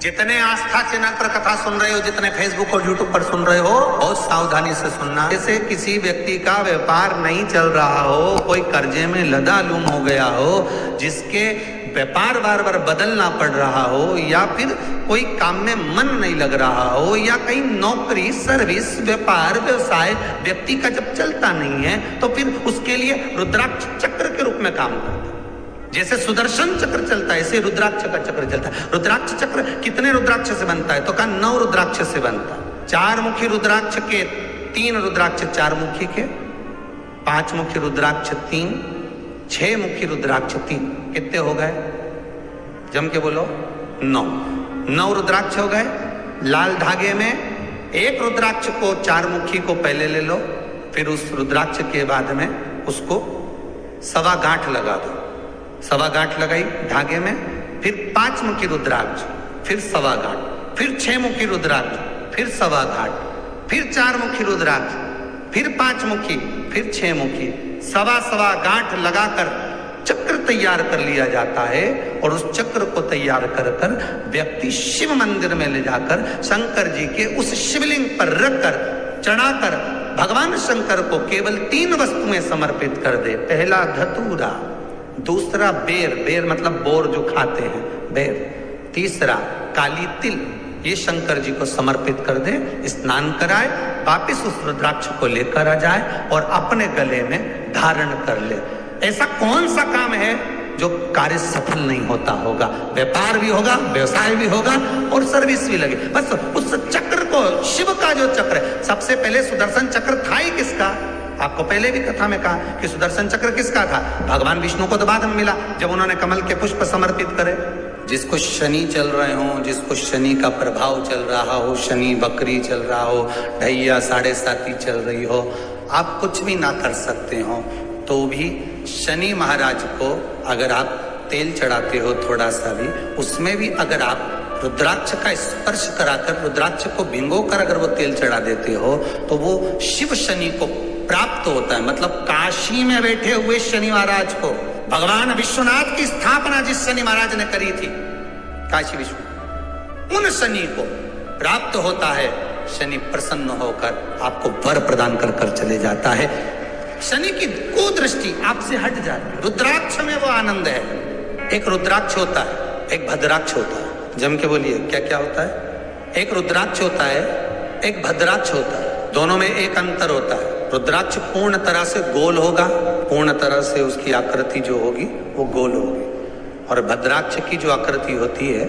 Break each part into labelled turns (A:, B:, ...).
A: जितने आस्था चैनल पर कथा सुन रहे हो, जितने फेसबुक और यूट्यूब पर सुन रहे हो, बहुत सावधानी से सुनना। जैसे किसी व्यक्ति का व्यापार नहीं चल रहा हो, कोई कर्जे में लदालूम हो गया हो, जिसके व्यापार बार बार बदलना पड़ रहा हो, या फिर कोई काम में मन नहीं लग रहा हो, या कहीं नौकरी सर्विस व्यापार व्यवसाय व्यक्ति का जब चलता नहीं है, तो फिर उसके लिए रुद्राक्ष चक्र के रूप में काम करता है। जैसे सुदर्शन चक्र चलता है, ऐसे रुद्राक्ष का चक्र चलता है। रुद्राक्ष चक्र कितने रुद्राक्ष से बनता है? तो कहा 9 रुद्राक्ष से बनता है। 4 मुखी रुद्राक्ष के 3 रुद्राक्ष 4 मुखी के, 5 मुखी रुद्राक्ष 3, 6 मुखी रुद्राक्ष 3, कितने हो गए? जम के बोलो 9 रुद्राक्ष हो गए। लाल धागे में एक रुद्राक्ष को 4 मुखी को पहले ले लो, फिर उस रुद्राक्ष के बाद में उसको 1.25 गांठ लगा दो। 1.25 गांठ लगाई धागे में, फिर 5 मुखी रुद्राक्ष, फिर 1.25 गांठ, फिर 6 मुखी रुद्राक्ष, फिर 1.25 गांठ, फिर 4 मुखी रुद्राक्ष, फिर 5 मुखी, फिर 6 मुखी, 1.25 गांठ लगाकर चक्र तैयार कर लिया जाता है। और उस चक्र को तैयार कर कर व्यक्ति शिव मंदिर में ले जाकर शंकर जी के उस शिवलिंग पर रखकर चढ़ाकर भगवान शंकर को केवल 3 वस्तुएं समर्पित कर दे। पहला धतूरा, दूसरा बेर, बेर मतलब बोर जो खाते हैं बेर, तीसरा काली तिल, ये शंकर जी को समर्पित कर दे, स्नान कराए, वापिस उस रुद्राक्ष को लेकर आ जाए और अपने गले में धारण कर ले। ऐसा कौन सा काम है जो कार्य सफल नहीं होता होगा? व्यापार भी होगा, व्यवसाय भी होगा और सर्विस भी लगे। बस उस चक्र को, शिव का जो चक्र है, सबसे पहले सुदर्शन चक्र था ही किसका? आपको पहले भी कथा में कहा कि सुदर्शन चक्र किसका था? भगवान विष्णु को तो बाद में मिला, जब उन्होंने कमल के पुष्प समर्पित करे। जिसको शनि चल रहे हो, जिसको शनि का प्रभाव चल रहा हो, शनि बकरी चल रहा हो, ढैया 7.5 चल रही हो, आप कुछ भी ना कर सकते हो, तो भी शनि महाराज को अगर आप तेल चढ़ाते हो थोड़ा सा भी, उसमें भी अगर आप रुद्राक्ष का स्पर्श कराकर रुद्राक्ष को भिंगो कर अगर वो तेल चढ़ा देते हो, तो वो शिव शनि को प्राप्त होता है। मतलब काशी में बैठे हुए शनि महाराज को, भगवान विश्वनाथ की स्थापना जिस शनि महाराज ने करी थी काशी विश्व, उन शनि को प्राप्त होता है। शनि प्रसन्न होकर आपको वर प्रदान कर कर चले जाता है। शनि की कुदृष्टि आपसे हट जाती है। रुद्राक्ष में वो आनंद है। एक रुद्राक्ष होता है, एक भद्राक्ष होता है। जम के बोलिए क्या क्या होता है? एक रुद्राक्ष होता है, एक भद्राक्ष होता है। दोनों में एक अंतर होता है। रुद्राक्ष पूर्ण तरह से गोल होगा, पूर्ण तरह से उसकी आकृति जो होगी वो गोल होगी, और भद्राक्ष की जो आकृति होती है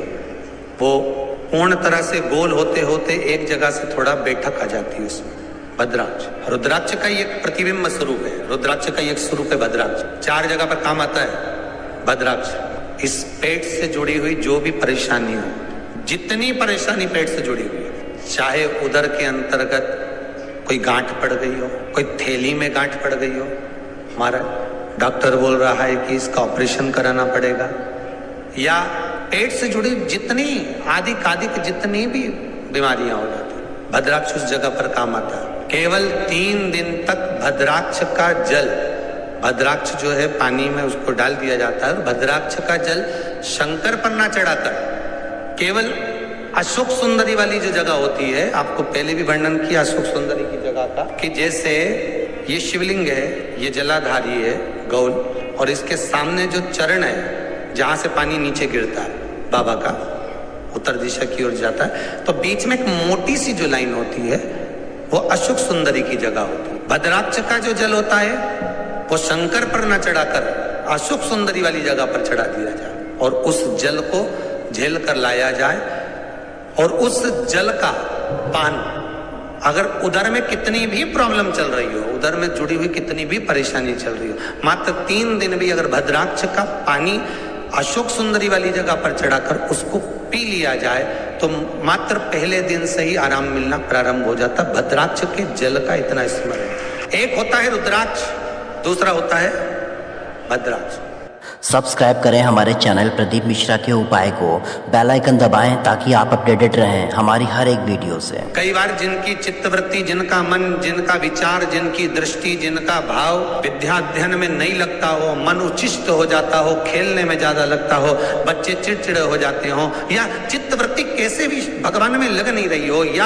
A: वो पूर्ण तरह से गोल होते होते एक जगह से थोड़ा बैठक आ जाती है उसमें। भद्राक्ष, रुद्राक्ष का ही एक प्रतिबिंब स्वरूप है। रुद्राक्ष का ही एक स्वरूप है भद्राक्ष। 4 जगह पर काम आता है भद्राक्ष। इस पेट से जुड़ी हुई जो भी परेशानी हो, जितनी परेशानी पेट से जुड़ी हुई है, चाहे उदर के अंतर्गत कोई गांठ पड़ गई हो, कोई थैली में गांठ पड़ गई हो, हमारा डॉक्टर बोल रहा है कि इसका ऑपरेशन कराना पड़ेगा, या पेट से जुड़ी जितनी आदिक जितनी भी बीमारियां हो जाती, भद्राक्ष उस जगह पर काम आता है। केवल 3 दिन तक भद्राक्ष का जल, भद्राक्ष जो है पानी में उसको डाल दिया जाता है, और भद्राक्ष का जल शंकर पर ना चढ़ाकर केवल अशोक सुंदरी वाली जो जगह होती है, आपको पहले भी वर्णन किया अशोक सुंदरी की जगह का, कि जैसे ये शिवलिंग है, ये जलाधारी है गौल, और इसके सामने जो चरण है जहां से पानी नीचे गिरता है बाबा का, उत्तर दिशा की ओर जाता है, तो बीच में एक मोटी सी जो लाइन होती है वो अशोक सुंदरी की जगह होती है। भद्राक्ष का जो जल होता है वो शंकर पर न चढ़ाकर अशोक सुंदरी वाली जगह पर चढ़ा दिया जाए, और उस जल को झेल कर लाया जाए, और उस जल का पान, अगर उदर में कितनी भी प्रॉब्लम चल रही हो, उदर में जुड़ी हुई कितनी भी परेशानी चल रही हो, मात्र 3 दिन भी अगर भद्राक्ष का पानी अशोक सुंदरी वाली जगह पर चढ़ाकर उसको पी लिया जाए, तो मात्र पहले दिन से ही आराम मिलना प्रारंभ हो जाता। भद्राक्ष के जल का इतना स्मरण। एक होता है रुद्राक्ष, दूसरा होता है भद्राक्ष।
B: सब्सक्राइब करें हमारे चैनल प्रदीप मिश्रा के उपाय को, बेल आइकन दबाएं ताकि आप अपडेटेड रहें हमारी हर एक वीडियो से।
A: कई बार जिनकी चित्तवृत्ति, जिनका मन, जिनका विचार, जिनकी दृष्टि, जिनका भाव विद्या अध्ययन में नहीं लगता हो, मन उच्छिष्ट हो जाता हो, खेलने में ज्यादा लगता हो, बच्चे चिड़चिड़े हो जाते हो, या चित्तवृत्ति कैसे भी भगवान में लग नहीं रही हो, या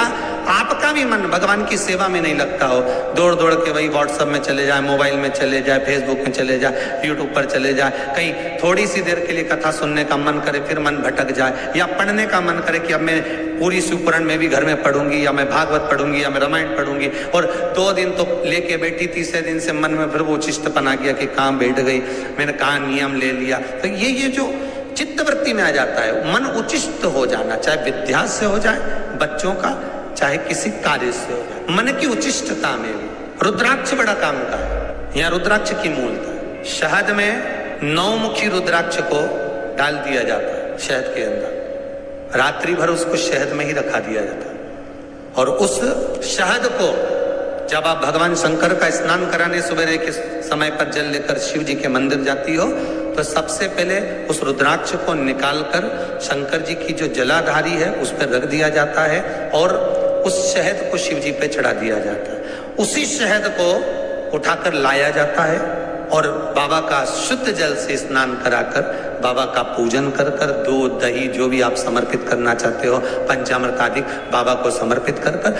A: आपका भी मन भगवान की सेवा में नहीं लगता हो, दौड़ दौड़ के वही व्हाट्सएप में चले जाए, मोबाइल में चले जाए, फेसबुक में चले जाए, यूट्यूब पर चले जाए, कहीं थोड़ी सी देर के लिए कथा सुनने का मन करे फिर मन भटक जाए, या पढ़ने का मन करे कि अब मैं पूरी शिवपुराण में भी घर में पढ़ूंगी, या मैं भागवत पढ़ूंगी, या मैं रामायण पढ़ूंगी, और 2 दिन तो लेके बैठी, तीसरे दिन से मन में फिर वो चिष्टपन आ गया कि कहाँ बैठ गई, मैंने कहाँ नियम ले लिया। तो ये जो चित्तवृत्ति में आ जाता है, मन उचिष्ट हो जाना, चाहे विद्या से हो जाए बच्चों का, चाहे किसी कार्य से हो जाए, मन की उचिष्टता में भी। रुद्राक्ष बड़ा काम का है। यहाँ रुद्राक्ष की मूलता है, शहद में 9 मुखी रुद्राक्ष को डाल दिया जाता है शहद के अंदर, रात्रि भर उसको शहद में ही रखा दिया जाता है, और उस शहद को जब आप भगवान शंकर का स्नान कराने सवेरे के समय पर जल लेकर शिव जी के मंदिर जाती हो, तो सबसे पहले उस रुद्राक्ष को निकालकर शंकर जी की जो जलाधारी है उस पर रख दिया जाता है, और उस शहद को शिव जी पे चढ़ा दिया जाता है। उसी शहद को उठाकर लाया जाता है और बाबा का शुद्ध जल से स्नान कराकर बाबा का पूजन कर कर, दूध दही जो भी आप समर्पित करना चाहते हो, पंचामृत आदि बाबा को समर्पित कर कर